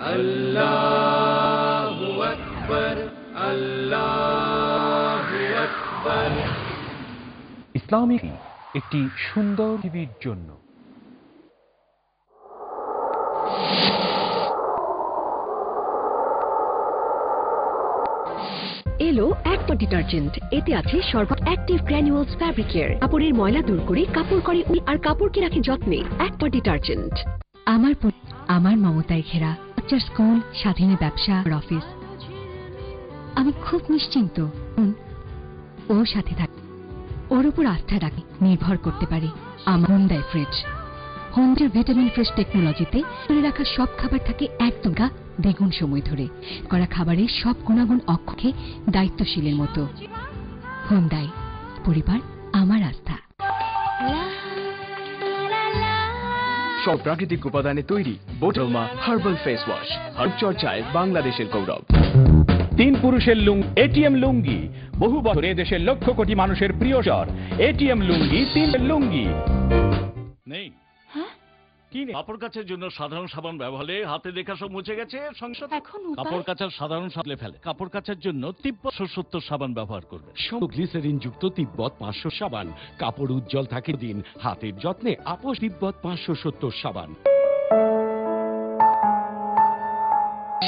আল্লাহু আকবার, আল্লাহু আকবার। ইসলামিক একটি সুন্দর পৃথিবীর জন্য। এলো অ্যাক্বা ডিটারজেন্ট। এতে আছে সর্বাধিক অ্যাক্টিভ গ্র্যানুয়ালস ফ্যাব্রিক কেয়ার, কাপড়ের ময়লা দূর করে কাপড় করে আর কাপড়কে রাখে যত্নে। অ্যাক্বা ডিটারজেন্ট। আমার মমতায় ঘেরা বাচ্চার স্কুল, স্বাধীনের ব্যবসা, অফিস। আমি খুব নিশ্চিন্ত ও সাথে থাকে, ওর উপর আস্থা রাখি, নির্ভর করতে পারি। আমার হোন্ডাই ফ্রিজ। হোন্ডার ভিটামিন ফ্রেশ টেকনোলজিতে ধরে রাখা সব খাবার থাকে একদম দ্বিগুণ সময় ধরে করা খাবারের সব গুণাগুণ অক্ষকে দায়িত্বশীলের মতো। হোন্ডাই, পরিবার আমার আস্থা। সব প্রাকৃতিক উপাদানে তৈরি বোটলমা হার্বাল ফেস ওয়াশ, চর্চায় বাংলাদেশের গৌরব। 3 পুরুষের লুঙ্গি, এটিএম লুঙ্গি, বহু বছর দেশের লক্ষ কোটি মানুষের প্রিয় স্বর। এটিএম লুঙ্গি, 3 লুঙ্গি নেই। কাপড় কাচার জন্য সাধারণ সাবান ব্যবহারে হাতে দেখা সব মুছে গেছে। কাপড় কাচার সাধারণ সাবলে ফেলে। কাপড় কাচার জন্য তিব্বত 570 সাবান ব্যবহার করবে। গ্লিসারিন যুক্ত তিব্বত 500 সাবান, কাপড় উজ্জ্বল থাকে দিন। হাতের যত্নে আপোষ তিব্বত 570 সাবান।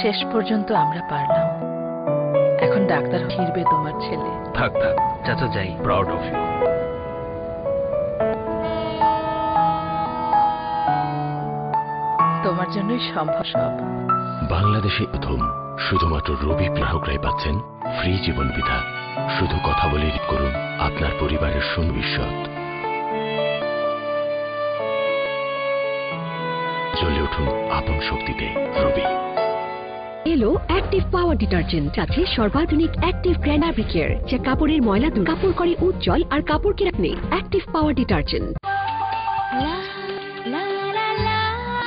শেষ পর্যন্ত আমরা পারলাম। এখন ডাক্তার ফিরবে তোমার ছেলে। থাক থাক চাচা যাই, প্রাউড অফ ইউ। তোমার জন্যই সম্ভব সব। বাংলাদেশে প্রথম শুধুমাত্র রবি গ্রাহকরাই পাচ্ছেন ফ্রি জীবন বিধা। শুধু কথা বলে করুন আপনার পরিবারের সুভবিষ্যৎ। জ্বলে উঠুন আপন শক্তিতে। রবি এলো অ্যাক্টিভ পাওয়ার ডিটারজেন্ট। আছে সর্বাধুনিক অ্যাক্টিভ ফ্যাব্রিক কেয়ার, যা কাপড়ের ময়লা দূর কাপড় করে উজ্জ্বল আর কাপড়কে রাখে। Active power detergent.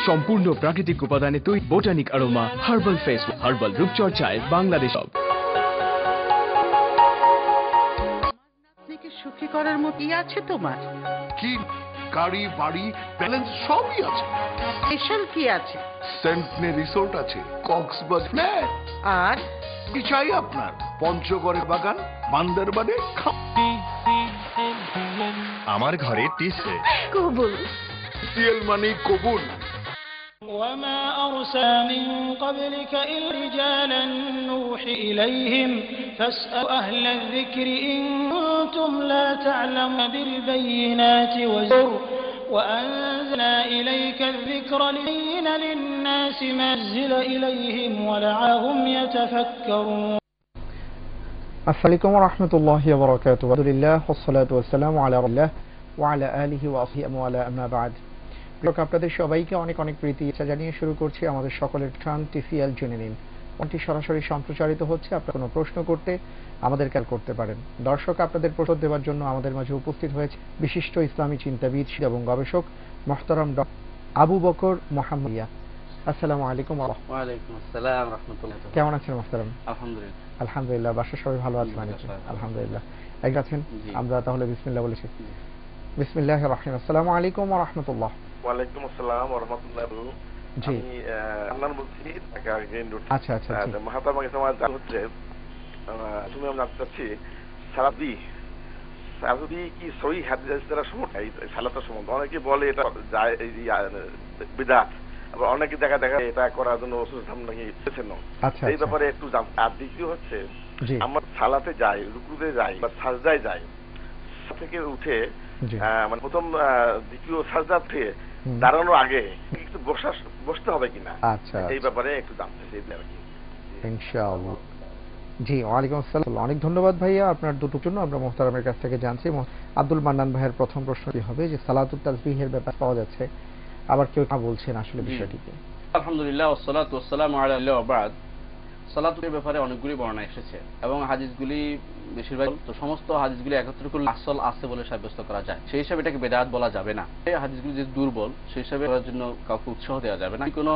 সম্পূর্ণ প্রাকৃতিক উপাদানে তৈরি botanic aroma herbal face, herbal রূপচর্চায় বাংলাদেশ। সুখী করার মতো কি আছে তোমার? কি গাড়ি, বাড়ি, ব্যালেন্স সবই আছে। স্পেশাল কি আছে? সেন্টনে রিসোর্ট আছে, কক্সবাজার ফ্ল্যাট। আর কি চাই আপনার? পঞ্চগড়ের বাগান, বান্দরবানে আমার ঘরে টিসে কবুল। সিএল মানে কবুল। وما أرسل من قبلك إلا رجالا نوحي إليهم فاسألوا أهل الذكر إن كنتم لا تعلمون بالبينات والزبر وأنزلنا إليك الذكر لتبين للناس ما نزل إليهم ولعلهم يتفكرون. السلام عليكم ورحمة الله وبركاته. الحمد لله والصلاة والسلام على رسول الله وعلى آله وصحبه ومن أما بعد. আপনাদের সবাইকে অনেক অনেক প্রীতি জানিয়ে শুরু করছি আমাদের সকলের টান টিফিএল জেনে নিন। কোনটি সরাসরি সম্প্রচারিত হচ্ছে। আপনারা কোনো প্রশ্ন করতে আমাদের কল করতে পারেন। দর্শক, আপনাদের প্রশ্ন দেওয়ার জন্য আমাদের মাঝে উপস্থিত হয়েছে বিশিষ্ট ইসলামী চিন্তাবিদ এবং গবেষক মোহতারাম আবু বকর মোহাম্মদিয়া। আসসালামু আলাইকুম। ওয়া আলাইকুম আসসালাম রাহমাতুল্লাহ। কেমন আছেন মোহতারাম? আলহামদুলিল্লাহ। আলহামদুলিল্লাহ। বাসার সবাই ভালো আছেন? আলহামদুলিল্লাহ। এক আছেন? আমরা তাহলে বিসমিল্লাহ বলেছি। বিসমিল্লাহির রহমানির রহিম। আসসালামু আলাইকুম ওয়া রাহমাতুল্লাহ। ওয়ালাইকুম আসসালাম ওয়া রাহমাতুল্লাহ। জি, আমি বলছি ঢাকা গ্রিন রোড। আচ্ছা আচ্ছা। মহাতারা মাকে সমাজ হচ্ছে তুমি আমরা চাচ্ছি সারাদি কি সহি হাদিস দ্বারা সময় সালাতের সময় অনেকে বলে এটা যায় বিদআত, আবার অনেকে দেখা এটা করার জন্য রাসূল নাকি বলেছেন। আচ্ছা, এই ব্যাপারে একটু আর দ্বিতীয় হচ্ছে আমরা সালাতে যাই, রুকুতে যাই বা সাজদায় যাই, থেকে উঠে মানে প্রথম দ্বিতীয় সাজদা উঠে দাঁড়ানোর আগে একটু বসতে হবে কিনা, আচ্ছা, এই ব্যাপারে একটু জানতে চাই আর কি। ইনশাআল্লাহ। জি, ওয়ালাইকুম আসসালাম। অনেক ধন্যবাদ ভাইয়া আপনার দুটোর জন্য। আমরা মোহতারামের কাছ থেকে জানছি। আব্দুল মান্নান ভাইয়ের প্রথম প্রশ্নটি হবে যে সালাতুত তাসবিহের ব্যাপার পাওয়া যাচ্ছে, আবার কেউ বলছেন আসলে বিষয়টিকে। আলহামদুলিল্লাহ ওয়াসসালাতু ওয়াসসালামু আলা রাসূলিল্লাহ ওয়া বাদ। সালাতের ব্যাপারে অনেকগুলি বর্ণনা এসেছে এবং হাদিসগুলি বেশিরভাগ তো সমস্ত হাদিসগুলি একত্র করলে আসল আছে বলে সাব্যস্ত করা যায়। সেই হিসাবে এটাকে বেদাত বলা যাবে না। এই হাদিসগুলি যে দুর্বল সেই হিসাবে করার জন্য কাউকে উৎসাহ দেওয়া যাবে না। কোনো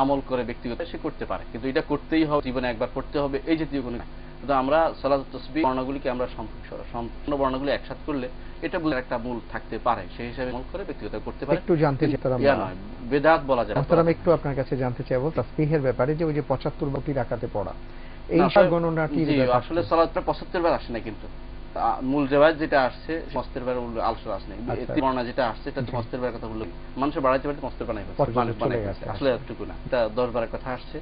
আমল করে ব্যক্তিগত সে করতে পারে, কিন্তু এটা করতেই হবে, জীবনে একবার করতে হবে এই জাতীয় কোনো কিন্তু আমরা সালাতুত তাসবিহ বর্ণগুলিকে আমরা সম্পূর্ণ বর্ণগুলি একসাথে করলে এটা বুঝার একটা মূল থাকতে পারে, সেই হিসাবে আমল করে ব্যক্তিগত করতে পারে। একটু জানতে চাই বেদাত বলা যায়। আমি একটু আপনার কাছে জানতে চাইবো তাসবিহের ব্যাপারে, যে ওই যে 75 রাকাতে পড়া, এই গণনাটি আসলে সালাতটা 75 বার আসে না, কিন্তু মূল রেওয়ায়াত যেটা আসছে 75 বার আলোচনা আসে না। বর্ণনা যেটা আসছে এটা 75 বার কথা বললো, মানুষের বাড়াইতে পারে 75 বানাই আসলে এতটুকু না, এটা 10 বারের কথা আসছে,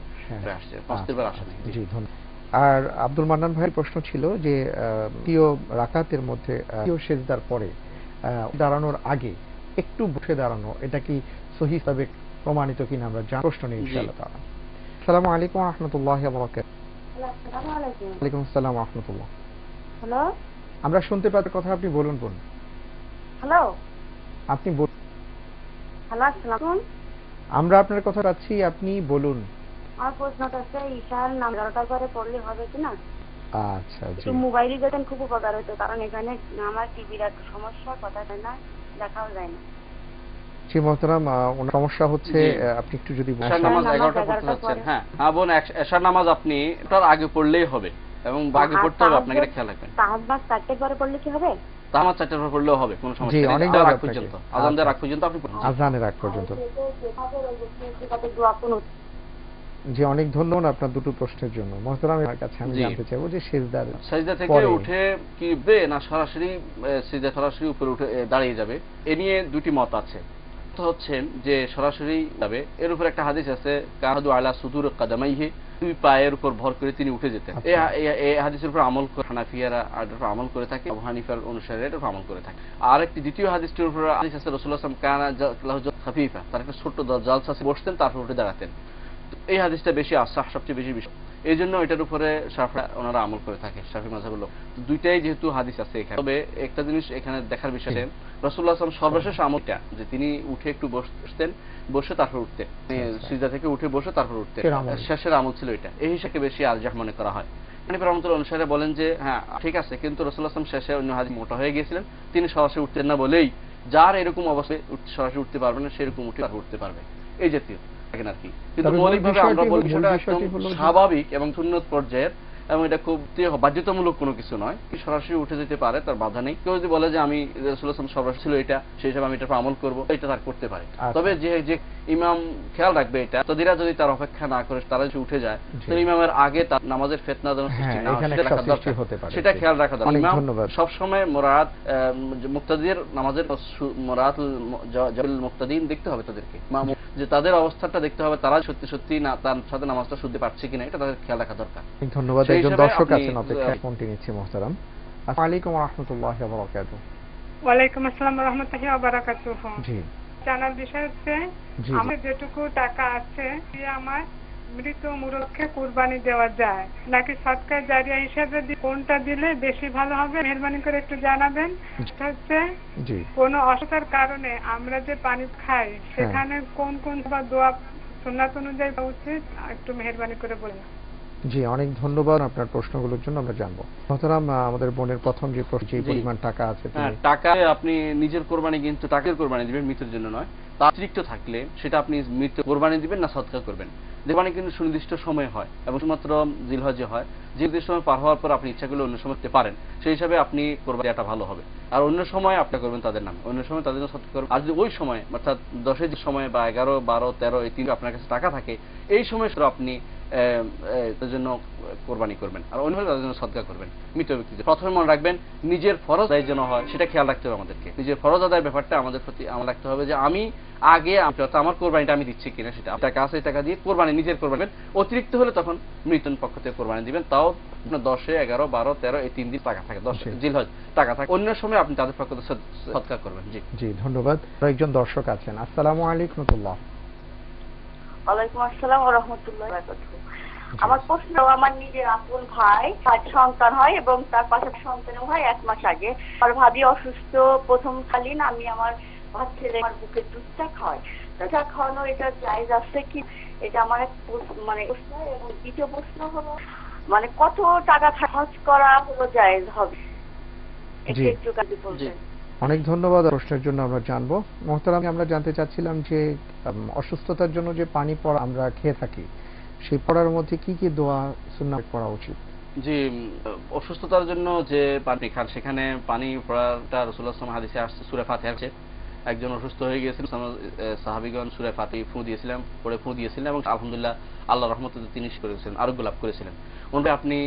75 বার আসে না। জি, ধন্যবাদ। আর আব্দুল মান্নান ভাইয়ের প্রশ্ন ছিল যে প্রিয় রাকাতের মধ্যে প্রিয় সেজদার পরে দাঁড়ানোর আগে একটু বসে দাঁড়ানো, এটা কি সহিহভাবে প্রমাণিত কিনা আমরা জানার প্রশ্ন নিয়ে ইনশাআল্লাহ তাআলা। আসসালামু আলাইকুম ওয়া রাহমাতুল্লাহি ওয়া বারাকাতুহু। ওয়ালাইকুম আসসালাম ওয়া রাহমাতুল্লাহ। হ্যালো, আমরা শুনতে পাচ্ছি কথা, আপনি বলুন। হ্যালো, আপনি বলুন। হ্যালো, আসসালামু আলাইকুম। আমরা আপনার কথা পাচ্ছি, আপনি বলুন। আমার প্রশ্নটা হচ্ছে ঈশার নাম 11টার পরে পড়লে হবে কিনা? আচ্ছা, জি। মোবাইলে যেতেন খুব উপকার হতো, কারণ এখানে আমার টিভির একটা সমস্যা, কথা যায় না, দেখাও যায় না। জি মোহতারাম, ওনার সমস্যা হচ্ছে, আপনি একটু যদি এশার নামাজ 11টা পড়তে যাচ্ছেন। হ্যাঁ বোন, এশার নামাজ আপনি তার আগে পড়লেই হবে, এবং আগে পড়তে হবে, আপনাকে এটা খেয়াল রাখবেন। তাহাজ্জুদ 4টার পরে পড়লে কি হবে? তাহাজ্জুদ 4টার পরে পড়লেও হবে, কোনো সমস্যা নেই। অনেক আগ পর্যন্ত, আযান দেওয়ার আগ পর্যন্ত আপনি পড়ুন। আযানের আগ পর্যন্ত। জি, অনেক ধন্যবাদ আপনার দুটো প্রশ্নের জন্য। মোহতারামের কাছে আমি জানতে চাইবো যে সিজদা থেকে উঠে কি বে না সরাসরি সিজদা সরাসরি উপরে উঠে দাঁড়িয়ে যাবে, এ নিয়ে দুটি মত আছে। হচ্ছে যে সরাসরি যাবে, এর উপর একটা হাদিস আছে, কাহাদু আলা সুদুর কাদামাইহি, দুই পায়ের উপর ভর করে তিনি উঠে যেতেন। এই হাদিসের উপর আমল করে হানাফিয়ারা আমল করে থাকে, আবু হানিফার অনুসারীরা এর উপর আমল করে থাকে। আর একটি দ্বিতীয় হাদিসটির উপর হাদিস আছে, রাসূলুল্লাহ সাল্লাল্লাহু আলাইহি ওয়াসাল্লাম কানা খাফিফা, তার একটা ছোট জালসা বসতেন, তারপর উঠে দাঁড়াতেন। এই হাদিসটা বেশি আসাহ, সবচেয়ে বেশি বিষয়, এই জন্য এটার উপরে শাফিঈরা ওনারা আমল করে থাকে, শাফিঈ মাযহাবের লোক। দুইটাই যেহেতু হাদিস আছে এখানে, তবে একটা জিনিস এখানে দেখার বিষয়, রাসূলুল্লাহ সাল্লাল্লাহু আলাইহি ওয়াসাল্লাম সর্বশেষ আমলটা যে তিনি উঠে একটু বসতেন, বসে তারপর উঠতেন, সিজদা থেকে উঠে বসে তারপর উঠতেন, শেষের আমল ছিল এটা। এই হিসাবে বেশি আরজাহ মনে করা হয়। হানিফি রাহমাতুল্লাহ অনুসারে বলেন যে হ্যাঁ ঠিক আছে, কিন্তু রাসূলুল্লাহ সাল্লাল্লাহু আলাইহি ওয়াসাল্লাম শেষে অন্য হাদিস মোটা হয়ে গিয়েছিলেন, তিনি সরাসরি উঠতেন না বলেই যার এরকম অবস্থায় সরাসরি উঠতে পারবে না, সেরকম উঠে তারপর উঠতে পারবে, এই জাতীয় আর কি। কিন্তু মৌলিকভাবে আমরা বলি বিষয়টা একদম স্বাভাবিক এবং সুন্নত পর্যায়ের, এবং এটা খুব বাধ্যতামূলক কোনো কিছু নয়, কি সরাসরি উঠে যেতে পারে, তার বাধা নেই। কেউ যদি বলে যে আমি রাসূলুল্লাহ সাল্লাল্লাহু আলাইহি ওয়াসাল্লাম সরাসরি ছিল এটা, সেই হিসাবে আমি এটার উপর আমল করবো, এটা তার করতে পারে। তবে যে ইমাম খেয়াল রাখবে এটা, তাদেরা যদি তার অপেক্ষা না করে তারা যদি উঠে যায়, তো ইমামের আগে তার নামাজের ফিতনা যেন সৃষ্টি না হয় সেটা খেয়াল রাখা দরকার। ইমাম সবসময় মুরাদ মুক্তাদির নামাজের মুরাদুল মুক্তাদিন দেখতে হবে তাদেরকে, যে তাদের অবস্থাটা দেখতে হবে, তারা সত্যি সত্যি না তার সাথে নামাজটা শুনতে পারছে কিনা, এটা তাদের খেয়াল রাখা দরকার। ধন্যবাদ। একজন দর্শক আছেন অপেক্ষায়, ফোনটি নিচ্ছি মোহতারাম। আসসালামু আলাইকুম ওয়া রাহমাতুল্লাহি ওয়া বারাকাতুহু। ওয়ালাইকুম আসসালাম ওয়া রাহমাতুল্লাহি ওয়া বারাকাতুহু। জি, জানার বিষয় হচ্ছে আমার যেটুকু টাকা আছে আমার মৃত মুরগকে কুরবানি দেওয়া যায় নাকি সদকা জারিয়া হিসেবে কোনটা দিলে বেশি ভালো হবে, মেহরবানি করে একটু জানাবেন। হচ্ছে কোনো অসুখের কারণে আমরা যে পানি খাই সেখানে কোন কোন দোয়া সুন্নাত অনুযায়ী উচিত, একটু মেহরবানি করে বলুন। জি, অনেক ধন্যবাদ আপনার প্রশ্নগুলোর জন্য, আমরা জানবো। মোহতারাম, আমাদের বোনের প্রথম যে পরিমাণ টাকা আছে, টাকা আপনি নিজের কোরবানি, কিন্তু টাকার কোরবানি দিবেন, মৃতের জন্য নয়। তা অতিরিক্ত থাকলে সেটা আপনি মৃত কোরবানি দিবেন না সদকা করবেন। কোরবানি কিন্তু সুনির্দিষ্ট সময় হয় এবং শুধুমাত্র জিলহজে হয়, যে সময় পার হওয়ার পর আপনি ইচ্ছা করলে অন্য সময় করতে পারেন, সেই হিসাবে আপনি কোরবানি দেওয়াটা ভালো হবে। আর অন্য সময় আপনি করবেন তাদের নামে, অন্য সময় তাদের জন্য সদকা করবেন। আর যদি ওই সময় অর্থাৎ 10-এর সময় বা 11, 12, 13 এই 3 আপনার কাছে টাকা থাকে, এই সময় আপনি তাদের জন্য কোরবানি করবেন, আর অন্য তাদের জন্য সদকা করবেন মৃত ব্যক্তিদের। প্রথমে মনে রাখবেন নিজের ফরজ আদায় যেন হয়, সেটা খেয়াল রাখতে হবে আমাদেরকে। নিজের ফরজ আদায়ের ব্যাপারটা আমাদের প্রতি আমার রাখতে হবে, যে আমি আগে আমার কোরবানিটা আমি দিচ্ছি কিনা, সেটা টাকা আছে টাকা দিয়ে কোরবানি নিজের করবেন। অতিরিক্ত হলে তখন মৃতের পক্ষ থেকে কোরবানি দিবেন, তাও 10, 11, 12, 13 এই 3 দিন টাকা থাকে, 10 জিলহজ টাকা থাকে, অন্য সময় আপনি তাদের পক্ষ থেকে সদকা করবেন। জি জি, ধন্যবাদ। একজন দর্শক আছেন। আসসালামু আলাইকুম ওয়া রাহমাতুল্লাহ। ওয়ালাইকুম আসসালাম ওয়া রাহমাতুল্লাহি ওয়া বারাকাতুহু। আমার প্রশ্ন, আমার নিজের আপন ভাই 5 সন্তান হয় এবং তার পাশে সন্তান হয় 1 মাস আগে। আমার ভাবি অসুস্থ, প্রথম কালীন আমি আমার ভাত ছেলে আমার বুকের দুধটা খাওয়াই, দুধটা খাওয়ানো এটা জায়েজ আছে কি? এটা আমার মানে প্রশ্ন। এবং দ্বিতীয় প্রশ্ন হলো, মানে কত টাকা খরচ করা হলো জায়েজ হবে, একটু কাজে বলবেন। অনেক ধন্যবাদ প্রশ্নের জন্য, আমরা জানবো। মোহতারাম, আমরা জানতে চাচ্ছিলাম যে অসুস্থতার জন্য যে পানি পড়া আমরা খেয়ে থাকি, সেই পড়ার মধ্যে কি কি দোয়া সুন্নাত পড়া উচিত? জি, অসুস্থতার জন্য যে পানি খান সেখানে পানি পড়াটা রাসূলুল্লাহ সাল্লাল্লাহু আলাইহি ওয়াসাল্লাম হাদিসে আসছে সূরা ফাতিহা আছে। একজন অসুস্থ হয়ে গিয়েছিলেন, সাহাবীগণ সূরা ফাতিহা ফু দিয়েছিলেন, পড়ে ফু দিয়েছিলেন এবং আলহামদুলিল্লাহ আল্লাহর রহমতে তিনি করেছিলেন, আরোগ্য লাভ করেছিলেন। ওনাকে আপনি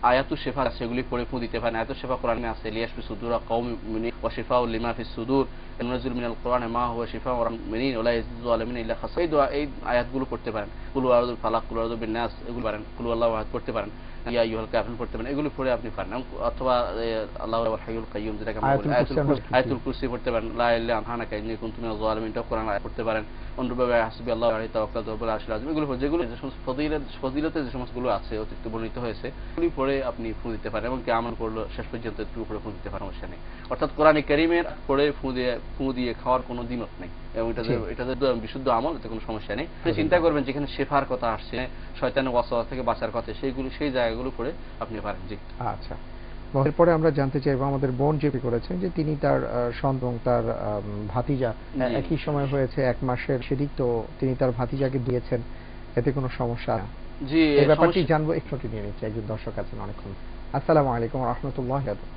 আয়াতুশ শিফা সেগুলি পড়ে ফু দিতে পারেন। আয়াতুশ শিফা কোরআনে আছে, লিয়াশফি সুদুরা কওমি মুমিনিন ওয়া শিফাউল লিমা ফিস সুদুর নুনাজ্জিলু মিনাল কুরআনি মা হুয়া শিফাউন লিল মুমিনিন ওয়া লা ইয়াজিদু যালিমিন ইল্লা খাসরা। এই আয়াতগুলো পড়তে পারেন। কুল আউযু ফালাক, কুল আউযু বিন নাস, এগুলো পারেন। কুল আল্লাহু আহাদ পড়তে পারেন, ইয়া আইয়ুহাল কাফিরুন পড়তে পারেন। এগুলো পড়ে আপনি পারেন। অথবা আল্লাহু ওয়াল হাইয়ুল কাইয়ুম, যেটাকে আমরা বলি আয়াতুল কুরসি পড়তে পারেন। লা ইলাহা ইল্লা আনহা ইন্নী কুনতু মিনাজ জালিমিন কোরআন আয়াত পড়তে পারেন। অনুরূপভাবে হাসবুয়াল্লাহু ওয়া আলাইহি তাওয়াক্কালতু ওয়া হুয়াল আরশুল আযীম, এগুলো যেগুলো যে সমস্ত ফজিলতে যে সমস্তগুলো আছে অতিরিক্ত বর্ণিত হয়েছে এগুলি পড়ে আপনি ফু দিতে পারেন এবং কি আমল করলে শেষ পর্যন্ত একটু উপরে ফু দিতে পারেন, সমস্যা নেই। অর্থাৎ কোরআন কারীমের পড়ে ফু দিয়ে খাওয়ার কোনো দ্বিমত নেই এবং এটা যে বিশুদ্ধ আমল, এতে কোনো সমস্যা নেই। আপনি চিন্তা করবেন যেখানে শেফার কথা আসছে, শয়তানের ওয়াসওয়াসা থেকে বাঁচার কথা, সেই জায়গাগুলো পড়ে আপনি পারেন। জি, আচ্ছা। এরপরে আমরা জানতে চাইবো, আমাদের বোন যেটি করেছেন যে তিনি তার সন্তান তার ভাতিজা একই সময় হয়েছে 1 মাসের, সেদিক তো তিনি তার ভাতিজাকে দিয়েছেন, এতে কোনো সমস্যা? জি, এই ব্যাপারটি জানবো, একটু নিয়ে নিচ্ছি। একজন দর্শক আছেন অনেকক্ষণ। আসসালামু আলাইকুম ওয়া রাহমাতুল্লাহি ওয়া বারাকাতুহু।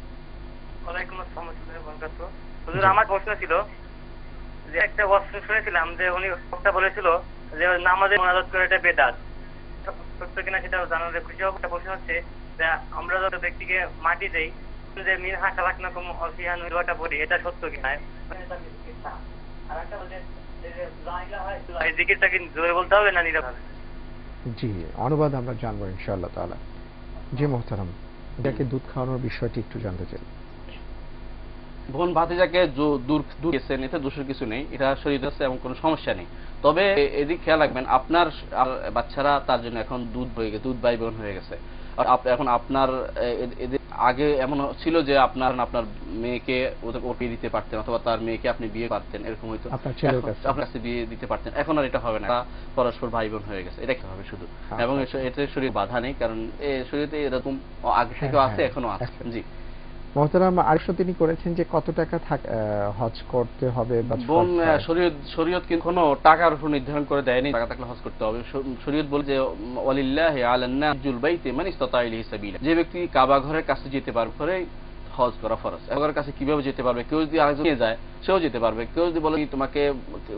ওয়ালাইকুম আসসালাম ওয়া রাহমাতুল্লাহি ওয়া বারাকাতুহু। হুজুর, আমার প্রশ্ন ছিল যে একটা ওয়াক্ত শুনেছিলাম যে উনি কথা বলেছিল যে নামাজে মুনাজাত করে এটা বেদাত, সত্য কিনা সেটা জানার খুশি হব। একটা প্রশ্ন হচ্ছে যে আমরা যত ব্যক্তিকে মাটি দেই যে মিনহা খালাকনাকুম ওয়া ফিহা নুরুওয়াটা পড়ি, এটা সত্য কিনা? আর একটা বলে যে লা ইলাহা ইল্লাল্লাহ, এই জিকিরটা কি জোরে বলতে হবে না নীরবে? জি, অনুবাদ আমরা জানবো ইনশাআল্লাহ তাআলা। জি মুহতারাম, এটাকে দুধ খাওয়ানোর বিষয়টি একটু জানতে চাই। বোন ভাতিজাকে দূর গেছেন, এতে দোষের কিছু নেই, এটা শরীয়তে আছে এবং কোনো সমস্যা নেই। তবে এদিক খেয়াল রাখবেন, আপনার বাচ্চারা তার জন্য এখন দুধ ভাই বোন হয়ে গেছে। এখন আপনার আগে এমন ছিল যে আপনার মেয়েকে ওকে দিতে পারতেন অথবা তার মেয়েকে আপনি বিয়ে পারতেন, এরকম হয়তো আপনার কাছে বিয়ে দিতে পারতেন। এখন আর এটা হবে না, পরস্পর ভাই বোন হয়ে গেছে, এটা কি হবে শুধু। এবং এতে শরীর বাধা নেই, কারণ শরীরে এরকম আগে থেকেও আছে, এখনো আছে। জি মোহতারাম, আরেকটা তিনি করেছেন যে কত টাকা হজ করতে হবে? বোন, শরীয়ত কিন্তু কোনো টাকার উপর নির্ধারণ করে দেয়নি টাকা থাকলে হজ করতে হবে। শরীয়ত বলে যে ওয়ালিল্লাহি আলান নাসিল বাইতি মান ইসতাতা ইলাইহি সাবিলা, যে ব্যক্তি কাবা ঘরের কাছে যেতে পারবে হজ করা ফরজ। ঘরের কাছে কিভাবে যেতে পারবে? কেউ যদি আরেকজন নিয়ে যায় সেও যেতে পারবে। কেউ যদি বলে তোমাকে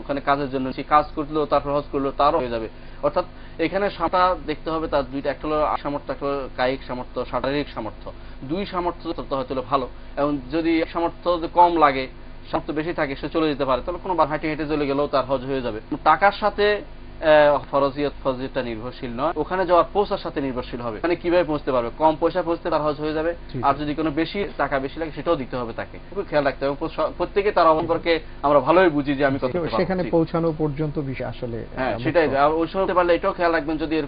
ওখানে কাজের জন্য, সে কাজ করলো তারপর হজ করলো, তারও হয়ে যাবে। অর্থাৎ এখানে সাঁটা দেখতে হবে তার দুইটা, একটা হলো সামর্থ্য, একটা হলো কায়িক সামর্থ্য, শারীরিক সামর্থ্য। দুই সামর্থ্য হয়তো ভালো, এবং যদি সামর্থ্য কম লাগে, সামর্থ্য বেশি থাকে, সে চলে যেতে পারে, তাহলে কোনো হেঁটে হেঁটে চলে গেলেও তার হজ হয়ে যাবে। টাকার সাথে ফরজিয়তটা নির্ভরশীল নয়, ওখানে যাওয়ার পৌঁছার সাথে নির্ভরশীল হবে। মানে কিভাবে পৌঁছতে পারবে, কম পয়সা পৌঁছতে তার হজ হয়ে যাবে, আর যদি কোনো বেশি টাকা বেশি লাগে সেটাও দিতে হবে তাকে, খুব খেয়াল রাখতে হবে। প্রত্যেকে তার সম্পর্কে আমরা ভালোই বুঝি যে আমি সেখানে পৌঁছানো পর্যন্ত বিষয় আসলে, হ্যাঁ সেটাই। ওই সময় পারলে এটাও খেয়াল রাখবেন, যদি এর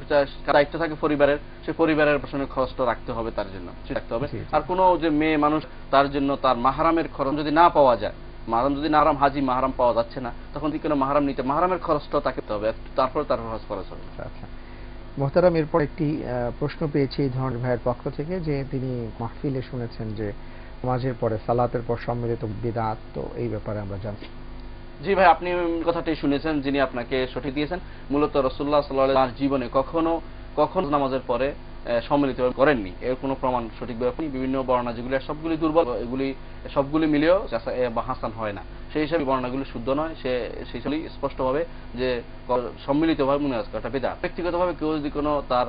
দায়িত্ব থাকে পরিবারের, সে পরিবারের পেছনে খরচটা রাখতে হবে, তার জন্য রাখতে হবে। আর কোনো যে মেয়ে মানুষ, তার জন্য তার মাহরামের খরচ যদি না পাওয়া যায়, মাহরাম যদি নারাম হাজি মাহরাম পাওয়া যাচ্ছে না, তখন কি কোনো মাহরাম নিতে, মাহরামের খরচটাও তাকে দিতে হবে, তারপর হজ খরচ হবে। আচ্ছা মোহতারাম, এরপর একটি প্রশ্ন পেয়েছি এই ধরনের ভাইয়ের পক্ষ থেকে যে তিনি মাহফিলে শুনেছেন যে নামাজের পরে সালাতের পর সম্মিলিত বিদআত, তো এই ব্যাপারে আমরা জানছি। জি ভাই, আপনি কথাটি শুনেছেন, যিনি আপনাকে সঠিক দিয়েছেন। মূলত রাসূলুল্লাহ সাল্লাল্লাহু আলাইহি ওয়াসাল্লাম জীবনে কখনো নামাজের পরে সম্মিলিত করেননি, এর কোনো প্রমাণ সঠিকভাবে বিভিন্ন বর্ণনা যেগুলি সবগুলি দুর্বল, এগুলি সবগুলি মিলেও হাসান হয় না, সেই হিসাবে বর্ণনাগুলি শুদ্ধ নয়। সেই স্পষ্টভাবে যে সম্মিলিতভাবে মুনাজাত করাটা বিদআত। ব্যক্তিগতভাবে কেউ যদি কোনো তার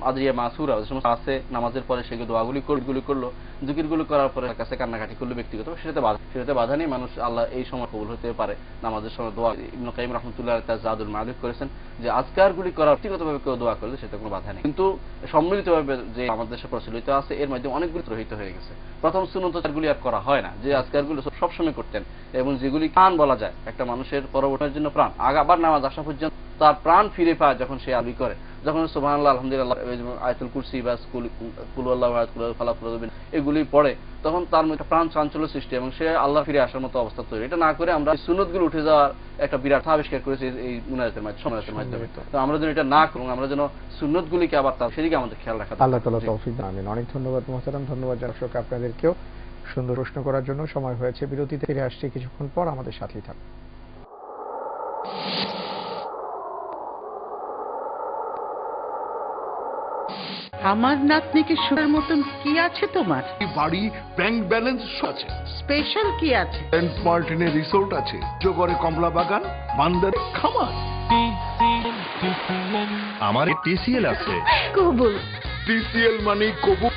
আদরিয়া মাসুরা যে সমস্ত আছে নামাজের পরে সেগুলো দোয়াগুলি করলো, জিকিরগুলো করার পরে কাছে কান্নাকাটি করলো ব্যক্তিগতভাবে, সেটাতে বাধা নেই। মানুষ আল্লাহ এই সময় কবুল হতে পারে নামাজের সময় দোয়া। ইবনে কাইয়িম রাহমাতুল্লাহ তার জাদুল মাআরিফ করেছেন যে আজকারগুলি করার ব্যক্তিগতভাবে কেউ দোয়া করলে সেটা কোনো বাধা নেই। কিন্তু সম্মিলিতভাবে যে আমাদের দেশে প্রচলিত আছে, এর মাধ্যমে অনেকগুলি রহিত হয়ে গেছে। প্রথম সুন্নতগুলি আর করা হয় না, যে আজকারগুলো সবসময় করতেন, এবং যেগুলি প্রাণ বলা যায় একটা মানুষের পরবর্তীর জন্য প্রাণ, আবার নামাজ আসা পর্যন্ত তার প্রাণ ফিরে পায় যখন সে আবি করে, যখন সুবহানাল্লাহ আলহামদুলিল্লাহ আয়াতুল কুরসি বা কুল আল্লাহু আহাদ, কুল ফালাক, কুল রাব্বিন এগুলি পড়ে, তখন তার মধ্যে প্রাণ চাঞ্চল্য সৃষ্টি এবং সে আল্লাহ ফিরে আসার মতো অবস্থা তৈরি। এটা না করে আমরা সুন্নতগুলো উঠে যাওয়ার একটা বিরাট আবিষ্কার করেছি এই মুনাজাতের মাধ্যমে। তো আমরা যেন এটা না করুন, আমরা যেন সুন্নতগুলিকে আবার তার সেদিকে আমাদের খেয়াল রাখা। আল্লাহ তাআলা তৌফিক দান করেন। অনেক ধন্যবাদ মুহতারাম, ধন্যবাদ দর্শক আপনাদেরকেও সুন্দর প্রশ্ন করার জন্য। সময় হয়েছে বিরতিতে, ফিরে আসছি কিছুক্ষণ পর, আমাদের সাথেই থাকুন। আমার নাতনিকে সুরের মতন কি আছে তোমার? বাড়ি, ব্যাংক ব্যালেন্স আছে। স্পেশাল কি আছে? সেন্ট মার্টিনের রিসোর্ট আছে, জোগরে কমলা বাগান, বান্দার খামার। আমার টিসিএল আছে। কবুল। টিসিএল মানে কবুল।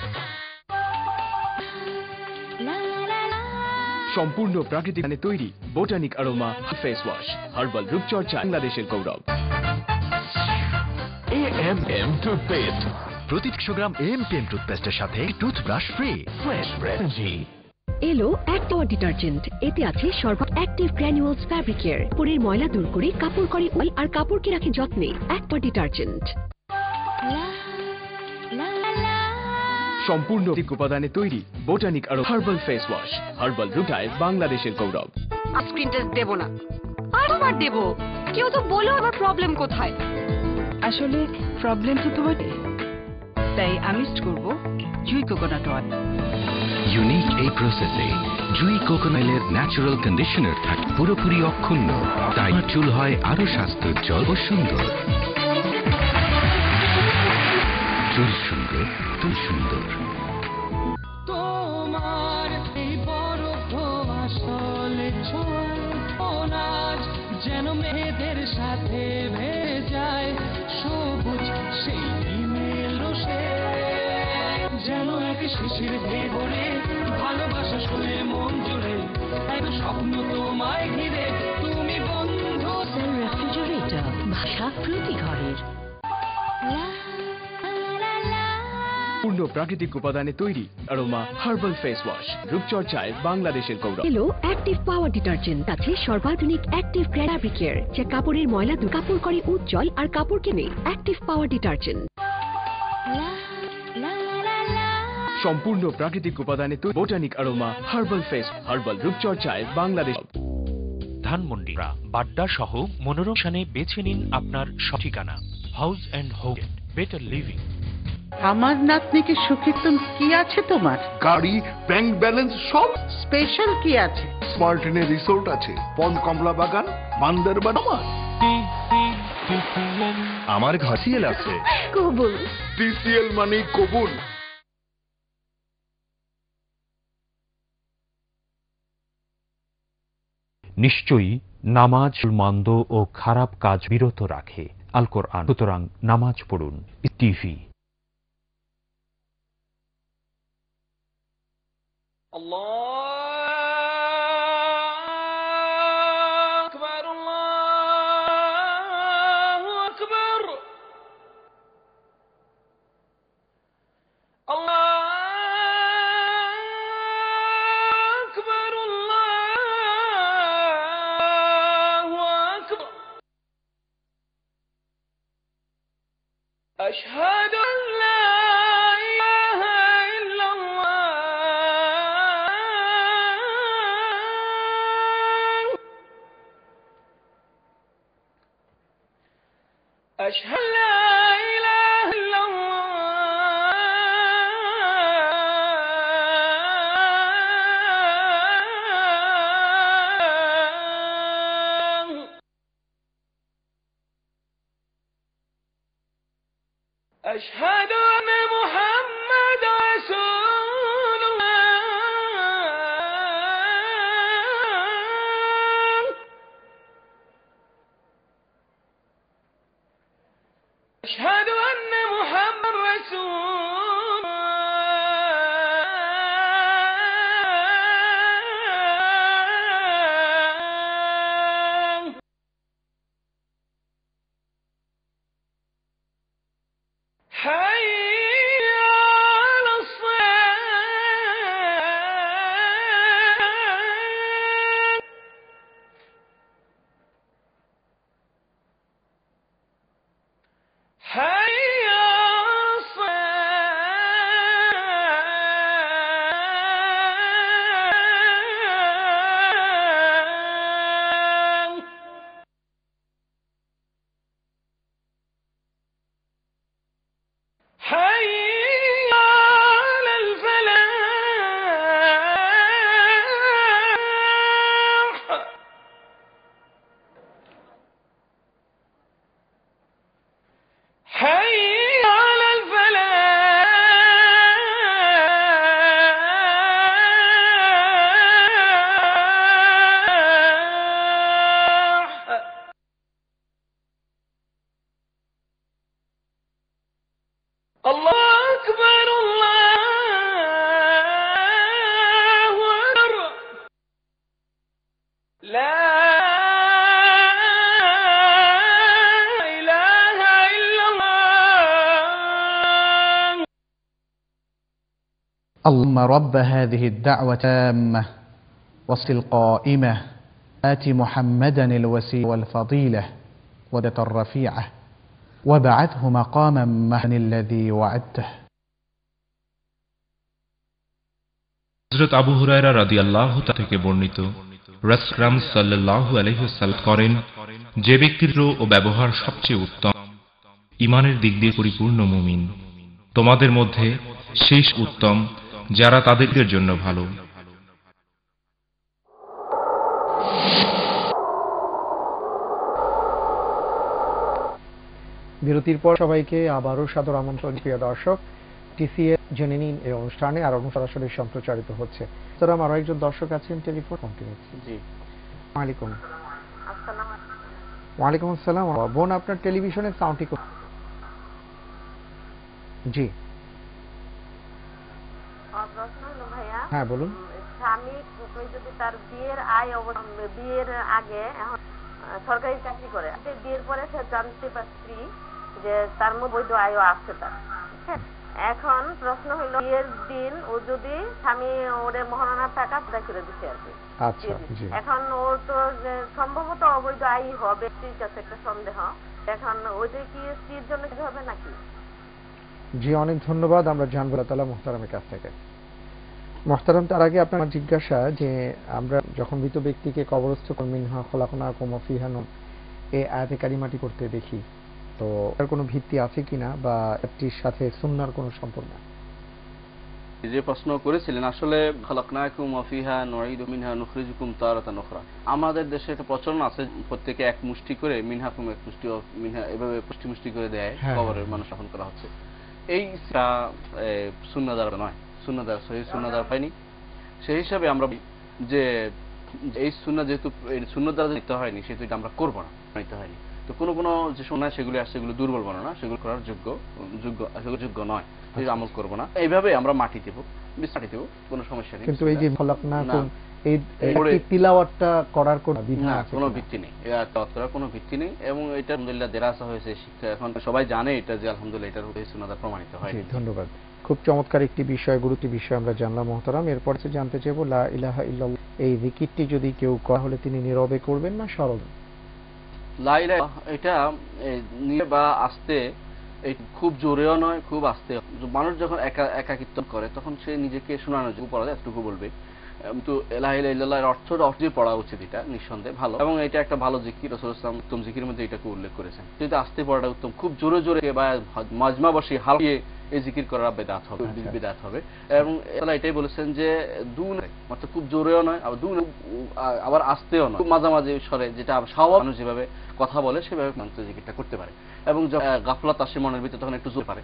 সম্পূর্ণ প্রাকৃতিক তৈরি botanic aroma face wash, herbal রূপচর্চা, বাংলাদেশের গৌরব। AMM টুথপেস্ট, প্রতি 100 গ্রাম AMPM টুথপেস্টের সাথে টুথব্রাশ ফ্রি। Fresh energy. এলো এক পাওয়ার ডিটারজেন্ট, এতে আছে সর্বাধিক অ্যাক্টিভ গ্র্যানুয়ালস ফ্যাব্রিক কেয়ার, কাপড়ের ময়লা দূর করে কাপড় করে উল আর কাপড়কে রাখে যত্নে। এক পাওয়ার ডিটারজেন্ট। সম্পূর্ণ উপাদানে তৈরি botanic aroma herbal face wash, herbal রূপটায় বাংলাদেশের গৌরব। স্ক্রিন টেস্ট দেব না, আবার দেব। কেউ তো বলো আমার প্রবলেম কোথায়। আসলে প্রবলেম তো তোমার, তাই আমি করব জুই কোকোনাট অয়েল। ইউনিক এই প্রসেসে জুই কোকোনাটের ন্যাচারাল কন্ডিশনার থাকে পুরোপুরি অক্ষুণ্ণ, তাই চুল হয় আরো স্বাস্থ্যোজ্জ্বল ও সুন্দর। চুল সুন্দর, তুল সুন্দর। তোমার এই বরফ আসলে ছোঁয়াজ যেন মেয়েদের সাথে ভেসে যায় সবুজ সেই মেলো সে, যেন এক শিশির ভেতরে ভালোবাসা শুনে মন জুড়ে এক স্বপ্ন তোমায় ঘিরে, তুমি বন্ধু। রেফ্রিজারেটর, ভাষা প্রতি ঘরের। পূর্ণ প্রাকৃতিক উপাদানে তৈরি অ্যারোমা হার্বাল ফেস ওয়াশ, রূপচর্চায় বাংলাদেশের গৌরব। এলো অ্যাক্টিভ পাওয়ার ডিটারজেন্ট, আছে সর্বাধুনিক অ্যাক্টিভ ফ্যাব্রিক কেয়ার, যা কাপড়ের ময়লা দূর কাপড় করে উজ্জ্বল আর কাপড় কেনে। Active power detergent. সম্পূর্ণ প্রাকৃতিক উপাদানে তৈরি botanic aroma herbal face, herbal রূপচর্চায় বাংলাদেশ। ধানমন্ডিরা বাড্ডা সহ মনোরমশানে বেছে নিন আপনার ঠিকানা। House and home, better living. আমার নাতনিকে সুখিতম কি আছে তোমার? গাড়ি, ব্যাংক ব্যালেন্স সব। স্পেশাল কি আছে? মার্টিনের রিসোর্ট আছে, পন কমলা বাগান, বান্দারবান আমার। আমার ঘসিয়েল আছে। কবুল। টিসিএল মানে কবুল। নিশ্চয়ই নামাজ মন্দ ও খারাপ কাজ বিরত রাখে আল কোরআন, সুতরাং নামাজ পড়ুন। টিভি। أشهد أن لا إله إلا الله أشهد أن لا إله إلا الله أشهد أن محمد رسول الله أشهد أن محمد رسول الله حي على الصلاة حي على الصلاة الله أكبر الله أكبر لا إله إلا الله. اللهم رب هذه الدعوة التامة والصلاة القائمة آت محمدا الوسيلة والفضيلة ودة الرفيعة وبعثه مقاما محمودا الذي وعدته. হযরত আবু হুরায়রা রাদিয়াল্লাহু তাআলা থেকে বর্ণিত, রাসূল সাল্লাল্লাহু আলাইহি ওয়াসাল্লাম করেন, যে ব্যক্তির ও ব্যবহার সবচেয়ে উত্তম, ঈমানের দিক দিয়ে পরিপূর্ণ মুমিন, তোমাদের মধ্যে শেষ উত্তম যারা তাদের জন্য ভালো। বিরতির পর সবাইকে আবারও সাদর আমন্ত্রণ। প্রিয় দর্শক, টিসিএ জেনে নিন এই অনুষ্ঠানে আর সরাসরি সম্প্রচারিত হচ্ছে। সুতরাং আরো একজন দর্শক আছেন টেলিফোন কন্টিনিউছি। জি, ওয়ালাইকুম আসসালাম। ওয়ালাইকুম আসসালাম। বোন, আপনার টেলিভিশনের সাউন্ডটি জি হ্যাঁ বলুন। স্বামী যদি তার বিয়ের বিয়ের আগে সরকারি চাকরি করে, বিয়ের পরে সে জানতে পারছি যে তার মধ্যে বৈধ আয়ও আছে তার। এখন প্রশ্ন হলো, বিয়ের দিন ও যদি স্বামী ওরে মহারণার টাকা আদায় করে দিচ্ছে আর কি, এখন ওর তো সম্ভবত অবৈধ আয় হবে, স্ত্রীর কাছে একটা সন্দেহ। এখন ওইটা কি স্ত্রীর জন্য কি হবে নাকি? জি, অনেক ধন্যবাদ। আমরা জানবো আল্লাহ তাআলা মুহতারামের কাছ থেকে। মুহতারাম, তার আগে আপনার জিজ্ঞাসা যে আমরা যখন মৃত ব্যক্তিকে কবরস্থ মিনহা খলাকনাকুম ফিহা নুম এই আয়াতে কারিমাটি করতে দেখি, তো এর কোনো ভিত্তি আছে কিনা বা এটির সাথে সুন্নাহর কোনো সম্পর্ক? যে প্রশ্ন করেছিলেন, আসলে খলাকনাকুম ফিহা নুঈদু মিনহা নুখরিজুকুম তারাতান উখরা, আমাদের দেশে একটা প্রচলন আছে, প্রত্যেকে এক মুষ্টি করে মিনহাকুম এক মুষ্টি মিনহা এভাবে মুষ্টি মুষ্টি করে দেয় কবরের মানুষ দাফন করা হচ্ছে। এইটা সুন্নাহ দ্বারা নয়, সুন্নাহ দ্বারা সহিহ সুন্নাহ দ্বারা পাইনি। সেই হিসাবে আমরা যে এই সুন্নাহ যেহেতু সুন্নাহ দ্বারা নিতে হয়নি, সেহেতু এটা আমরা করবো না, নিতে হয়নি। তো কোনো কোনো যে সুন্নাহ সেগুলি আসছে, সেগুলো দুর্বল বর্ণনা, সেগুলো করার যোগ্য নয়, আমল করবো না। এইভাবে আমরা মাটি দেবো, মাটি দেবো, কোনো সমস্যা নেই। কিন্তু এই যে খলাকনাকুম এই তিলাওয়াতটা করার কোনো বিধান আছে? কোনো ভিত্তি নেই, তিলাওয়াত করার কোনো ভিত্তি নেই। এবং এটা আলহামদুলিল্লাহ দেরাসা হয়েছে, শিক্ষা এখন সবাই জানে এটা যে আলহামদুলিল্লাহ এটার সুন্নাহ দ্বারা প্রমাণিত হয়। ধন্যবাদ। খুব চমৎকার একটি বিষয়, গুরুত্বপূর্ণ বিষয় আমরা জানলাম মুহতারাম। এরপর জানতে চাইবো, লা ইলাহা ইল্লাল্লাহ এই জিকিরটি যদি কেউ করে, হলে তিনি নীরবে করবেন না সরবে? লা ইলাহা এটা নীরবে বা আস্তে, খুব জোরেও নয়, খুব আস্তে। মানুষ যখন একাকিত্ব করে তখন সে নিজেকে শোনানোর জন্য পড়া যায়, এতটুকু বলবে। কিন্তু লা ইলাহা ইল্লাল্লাহ এর অর্থটা পড়া উচিত, এটা নিঃসন্দেহে ভালো। এবং এটা একটা ভালো জিকির, রাসূল সাল্লাল্লাহু আলাইহি ওয়াসাল্লাম উত্তম জিকিরের মধ্যে এটাকে উল্লেখ করেছেন। কিন্তু আস্তে পড়াটা উত্তম, খুব জোরে জোরে বা মাজমা বসে হালকিয়ে এই জিকির করা বেদাত হবে, বিদআত হবে। এবং আল্লাহ এটাই বলেছেন যে অর্থাৎ খুব জোরেও নয়, আবার আস্তেও নয়, খুব মাঝামাঝি স্বরে, যেটা স্বাভাবিক মানুষ যেভাবে কথা বলে সেভাবে মানুষ জিকিরটা করতে পারে। এবং গাফলাত আসে মনের ভিতরে, তখন একটু জোর পারে,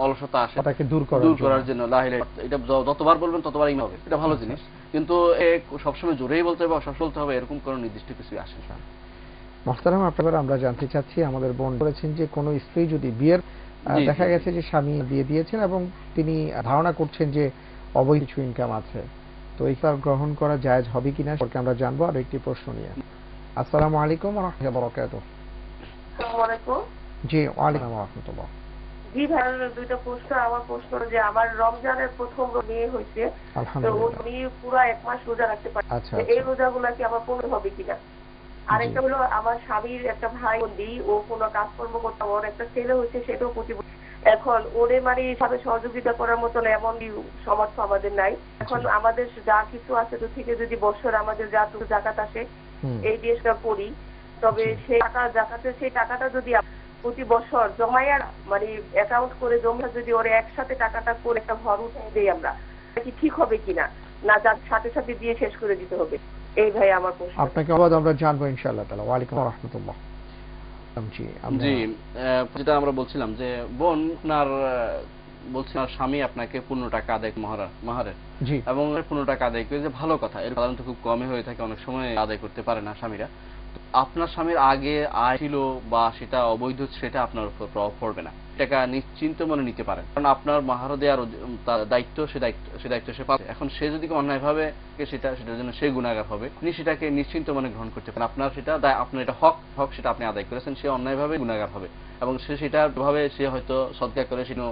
অলসতা আসে, ওটাকে দূর করার জন্য লা ইলাহা ইল্লাল্লাহ এটা যতবার বলবেন ততবারই হবে, এটা ভালো জিনিস। কিন্তু সবসময় জোরেই বলতে হবে, সবসময় বলতে হবে, এরকম কোনো নির্দিষ্ট কিছু আসে না। মুহতারাম, আপনাদের আমরা জানতে চাচ্ছি, আমাদের বোন বলেছেন যে কোনো স্ত্রী যদি বিয়ের দেখা গেছে যে স্বামী বিয়ে দিয়েছেন এবং তিনি ধারণা করছেন যে অবৈধ কিছু ইনকাম আছে, তো ইফতার গ্রহণ করা জায়েজ হবে কিনা সেটা আমরা জানবো। আর একটি প্রশ্ন নিয়ে। আসসালামু আলাইকুম ওয়া রাহমাতুল্লাহি ওয়া বারাকাতুহু। আসসালামু আলাইকুম। জি, ওয়া আলাইকুম রাহমাতুল্লাহ। জি ভাই, দুইটা প্রশ্ন। আমার প্রশ্ন যে আমার রমজানের প্রথম বিয়ে হয়েছে, তো উনি পুরো এক মাস রোজা রাখতে পারে, এই রোজাগুলো কি আমার পূর্ণ হবে কিনা? আরেকটা হলো, আমার স্বামীর একটা ভাই বন্ধি, ও কোনো কাজকর্ম করতে, ওর একটা ছেলে হয়েছে, সেটাও প্রতিবন্ধী। এখন ওরে মানে সাথে সহযোগিতা করার মতন এমন সামর্থ্য আমাদের নাই। এখন আমাদের যা কিছু আছে তো থেকে যদি বছর আমাদের যা জাকাত আসে এই দেশটা করি, তবে সেই টাকা জাকাতের সেই টাকাটা যদি প্রতি বছর জমাইয়া মানে অ্যাকাউন্ট করে জমা যদি ওরে একসাথে টাকাটা করে একটা ঘর উঠে দেই আমরা, কি ঠিক হবে কিনা, না যার সাথে সাথে দিয়ে শেষ করে দিতে হবে? এই ভাই আমার প্রশ্ন। আপনাকে আবার আমরা জানবো ইনশাআল্লাহ তাআলা। ওয়া আলাইকুম রাহমাতুল্লাহ। জি, যেটা আমরা বলছিলাম যে বোন আপনার বলছিলাম স্বামী আপনাকে 15 টাকা আদায় মাহারের, এবং 15 টাকা আদায় করে, যে ভালো কথা, এর সাধারণত খুব কমই হয়ে থাকে, অনেক সময় আদায় করতে পারে না স্বামীরা। আপনার স্বামীর আগে আয় ছিল বা সেটা অবৈধ, সেটা আপনার উপর প্রভাব পড়বে না। টাকা নিশ্চিন্ত মনে নিতে পারেন, কারণ আপনার মাহার দেওয়ার দায়িত্ব সে সে পাবে। এখন সে যদি অন্যায়ভাবে সেটার জন্য সে গুনাহগার হবে। আপনি সেটাকে নিশ্চিন্ত মনে গ্রহণ করতে পারেন। আপনার এটা হক সেটা আপনি আদায় করেছেন, সে অন্যায়ভাবে গুনাহগার হবে এবং সে সেটা ভাবে সে হয়তো সদকা করে সেটা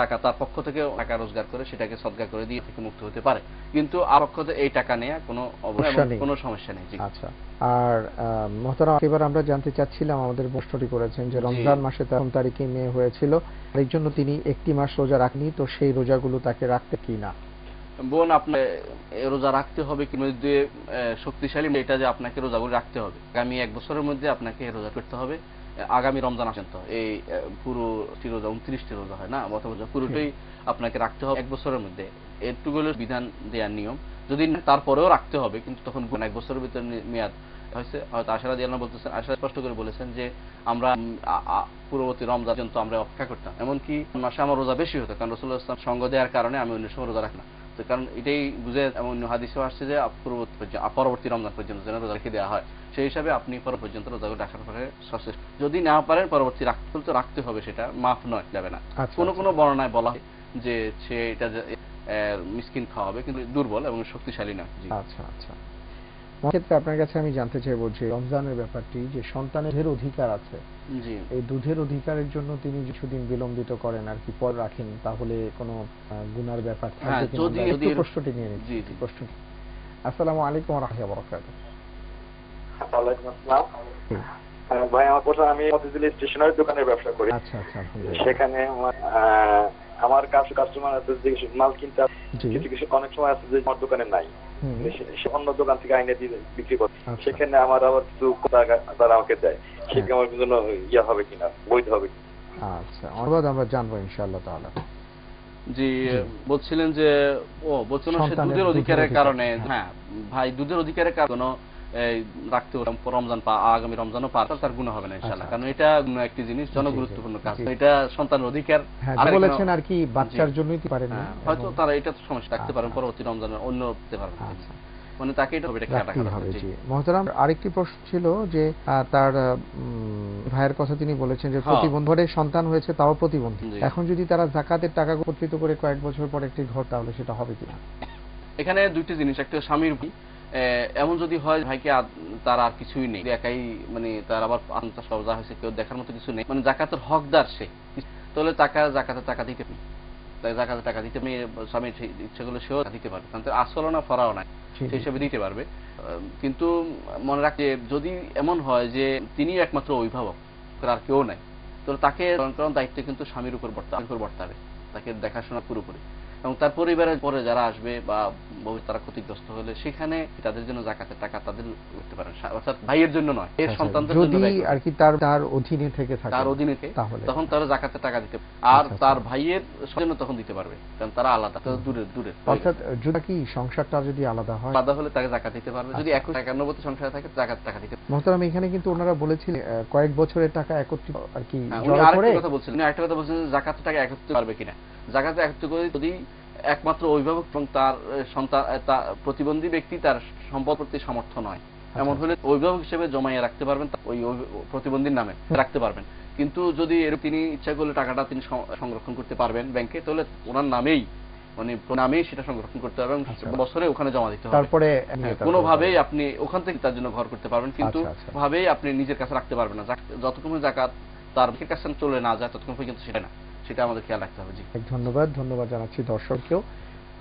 টাকা তার পক্ষ থেকে টাকা রোজগার করে সেটাকে সদকা করে দিয়ে থেকে মুক্ত হতে পারে, কিন্তু আর পক্ষ থেকে এই টাকা নেওয়া কোনো সমস্যা নেই। আচ্ছা, আর মোহতারাম এবার আমরা জানতে চাচ্ছিলাম, আমাদের প্রশ্নটি করেছেন যে রমজান মাসে 13 তারিখে মেয়ে হয়েছিল, এর জন্য তিনি একটি মাস রোজা রাখেনি, তো সেই রোজাগুলো তাকে রাখতে কি না? বোন, আপনি রোজা রাখতে হবে কি মধ্যে শক্তিশালী এটা যে আপনাকে রোজাগুলো রাখতে হবে। আগামী 1 বছরের মধ্যে আপনাকে রোজা করতে হবে। আগামী রমজান পর্যন্ত এই পুরোটি রোজা 29টি রোজা হয় না, অথবা পুরোটাই আপনাকে রাখতে হবে 1 বছরের মধ্যে। এটুকু হলো বিধান দেওয়ার নিয়ম। যদি তারপরেও রাখতে হবে, কিন্তু তখন 1 বছরের ভিতরে মেয়াদ হয়েছে। হয়তো আশা রাদিয়াল্লাহু আনহা বলতেছেন, আশা স্পষ্ট করে বলেছেন যে আমরা পূর্ববর্তী রমজান পর্যন্ত আমরা অপেক্ষা করতাম, এমনকি মাসে আমার রোজা বেশি হতো, কারণ রাসূলুল্লাহ সাল্লাল্লাহু আলাইহি ওয়াসাল্লাম সঙ্গ দেওয়ার কারণে আমি অন্য সময় রোজা রাখি না। তো কারণ এটাই বুঝে এমন হাদিসেও আসছে যে পরবর্তী রমজান পর্যন্ত যেন রোজা রেখে দেওয়া হয়। সেই হিসাবে আপনি পর্যন্ত রোজাগুলো রাখার পরে সচেষ্ট, যদি না পারেন পরবর্তী রাখতে হবে, সেটা মাফ নয়, যাবে না। কোনো বর্ণনায় বলা হয় যে সে এটা মিসকিন খাওয়াবে, কিন্তু দুর্বল এবং শক্তিশালী না। আচ্ছা আচ্ছা, ক্ষেত্রে আপনার কাছে আমি জানতে চাইবো যে রমজানের ব্যাপারটি, যে সন্তানের অধিকার আছে, এই দুধের অধিকারের জন্য তিনি কিছুদিন বিলম্বিত করেন আর কি পর রাখেন, তাহলে কোনো গুনার ব্যাপার থাকবে কিনা? প্রশ্নটি নিয়ে নিচ্ছি। প্রশ্নটি, আসসালামু আলাইকুম ওয়া রাহমাতুল্লাহি ওয়া বারাকাতুহু। ওয়ালাইকুম আসসালাম ভাই, আমার প্রশ্ন, আমি মতিঝিল স্টেশনারি দোকানের ব্যবসা করি। আচ্ছা আচ্ছা, সেখানে আমার কাস্টমার আছে যে মাল কিনতে কিছু অনেক সময় আছে যে আমার দোকানে নাই, সে অন্য দোকান থেকে আইনে দিয়ে বিক্রি করে, সেখানে আমার আবার কিছু টাকা তারা আমাকে দেয়, সেটা আমার জন্য ইয়া হবে কিনা, বৈধ হবে কিনা? আচ্ছা, ধন্যবাদ, আমরা জানবো ইনশাআল্লাহ তাআলা। জি, বলছিলেন যে বলছিলেন দুধের অধিকারের কারণে। হ্যাঁ ভাই, দুধের অধিকারের কারণে রাখতে রমজান আগামী রমজানও পার তার গুনাহ হবে না ইনশাআল্লাহ, কারণ এটা একটি জিনিস জনগুরুত্বপূর্ণ কাজ, এটা সন্তানের অধিকার। বলেছেন আর কি বাচ্চার জন্যই পারেন না, হয়তো তারা এটা সমস্যা রাখতে পারেন, পরবর্তী রমজানের অন্য হতে পারবেন, মানে তাকে এটা খেয়াল রাখতে হবে। জি মহতারাম, আরেকটি প্রশ্ন ছিল যে তার ভাইয়ের কথা তিনি বলেছেন যে প্রতিবন্ধী সন্তান হয়েছে, তাও প্রতিবন্ধী, এখন যদি তারা যাকাতের টাকা একত্রিত করে কয়েক বছর পর একটি ঘর, তাহলে সেটা হবে কিনা? এখানে দুইটি জিনিস, একটা স্বামীর এমন যদি হয় ভাইকে তার আর কিছুই নেই, একাই মানে তার আবার সজা হয়েছে, কেউ দেখার মতো কিছু নেই, মানে জাকাতের হকদার সে, তাহলে জাকাতের টাকা দিতে পারে, জাকাতের টাকা দিতে স্বামীর ইচ্ছাগুলো সেও দিতে পারবে, কারণ তার আসলও না ফরাও নাই, সেই হিসাবে দিতে পারবে। কিন্তু মনে রাখতে, যদি এমন হয় যে তিনি একমাত্র অভিভাবক, আর কেউ নাই, তাহলে তাকে দায়িত্ব কিন্তু স্বামীর উপর বর্তাবে, তাকে দেখাশোনা পুরোপুরি, এবং তার পরিবারের পরে যারা আসবে বা তারা ক্ষতিগ্রস্ত হলে সেখানে তাদের জন্য জাকাতের টাকা তাদের করতে পারেন, অর্থাৎ ভাইয়ের জন্য নয়, এর সন্তানদের জন্য আর কি, তার অধীনে থেকে থাকে, তার অধীনে তখন তারা জাকাতের টাকা দিতে, আর তার ভাইয়ের জন্য তখন দিতে পারবে, কারণ তারা আলাদা, দূরের। অর্থাৎ যদি কি সংসারটা যদি আলাদা হয়, আলাদা হলে তাকে জাকাত দিতে পারবে, যদি 91 সংসারে থাকে জাকাতের টাকা দিতে পারবে। মোহতারাম, এখানে কিন্তু ওনারা বলেছিলেন কয়েক বছরের টাকা একত্রিত আর কি, আরেকটা কথা বলছিলেন, আরেকটা কথা বলছিলেন জাকাতের টাকা একত্রিত পারবে কিনা। জাকাত একত্রিত করে যদি একমাত্র অভিভাবক এবং তার সন্তান, প্রতিবন্ধী ব্যক্তি তার সম্পদ প্রতি সামর্থ্য নয়, এমন হলে অভিভাবক হিসেবে জমাইয়ে রাখতে পারবেন, ওই প্রতিবন্ধীর নামে রাখতে পারবেন। কিন্তু যদি তিনি ইচ্ছা করলে টাকাটা তিনি সংরক্ষণ করতে পারবেন ব্যাংকে, তাহলে ওনার নামেই সেটা সংরক্ষণ করতে হবে এবং বছরে ওখানে জমা দিতে হবে। তারপরে কোনোভাবেই আপনি ওখান থেকে তার জন্য ঘর করতে পারবেন, কিন্তু ভাবেই আপনি নিজের কাছে রাখতে পারবেন না, যতক্ষণ জাকাত তার কাছে চলে না যায় ততক্ষণ পর্যন্ত সেটা না, সেটা আমাদের খেয়াল রাখতে হবে। জি ধন্যবাদ জানাচ্ছি দর্শককেও।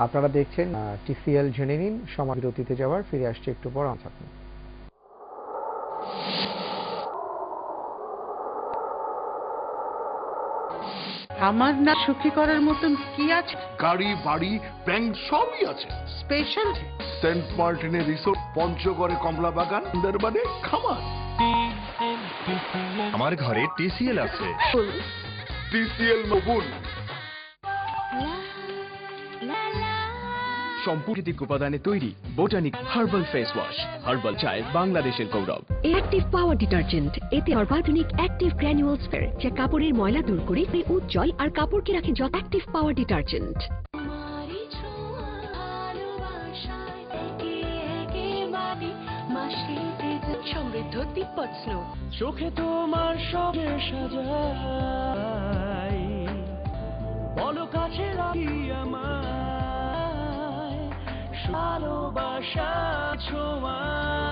আপনারা দেখছেন টিসিএল জেনে নিন, সময় বিরতিতে যাওয়ার, ফিরে আসছে একটু পর। আমার না সুখী করার মতন কি আছে? গাড়ি, বাড়ি, ব্যাংক সবই আছে। স্পেশাল সেন্ট মার্টিনের রিসোর্ট, পঞ্চগড়ে কমলা বাগান, সুন্দরবনে খামার। আমার ঘরে টিসিএল আছে। টিসিএল মোবাইল সম্পূর্ণ উপাদানে তৈরি botanic herbal face wash, herbal চায় বাংলাদেশের গৌরব। অ্যাক্টিভ পাওয়ার ডিটারজেন্ট, এতে অর্গানিক অ্যাক্টিভ গ্র্যানুয়ালস ফেয়ার, যা কাপড়ের ময়লা দূর করে উজ্জ্বল আর কাপড়কে রাখে যত। Active power detergent. সমৃদ্ধ তিব্বত স্নো। চোখে তোমার সবে সাজাই, বলো কাছে রাখি আমায়, ভালোবাসা ছোঁয়ায়,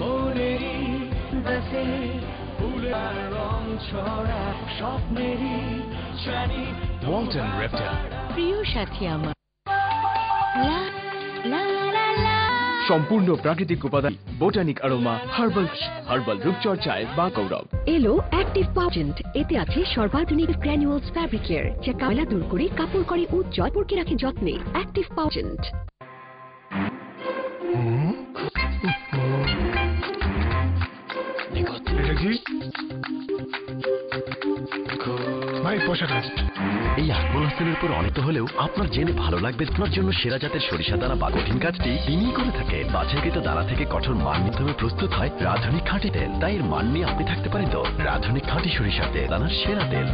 মনেরই দেশে ফুলের রং ছড়া, স্বপ্নেরই জানি ওয়ালটন রেফটেল, প্রিয় সাথী আমার। সম্পূর্ণ প্রাকৃতিক উপাদান, বোটানিক অ্যারোমা, হার্বাল রূপচর্চায় বা গৌরব। এলো অ্যাক্টিভ পাউডার, এতে আছে সর্বাধুনিক গ্র্যানুয়ালস ফ্যাব্রিক কেয়ার, যা ময়লা দূর করে কাপড় করে উজ্জ্বল, কাপড়কে রাখে যত্নে। Active powder. এই আকমল হাসানের উপর অনিত হলেও আপনার জেনে ভালো লাগবে, আপনার জন্য সেরা জাতের সরিষা দানা বা কঠিন কাজটি তিনিই করে থাকেন। বাছাইকৃত দানা থেকে কঠোর মান মাধ্যমে প্রস্তুত হয় রাধুনিক খাঁটি তেল। তাই এর মান নিয়ে আপনি থাকতে পারেন তো। রাধুনিক খাঁটি সরিষা তেল, দানার সেরা তেল।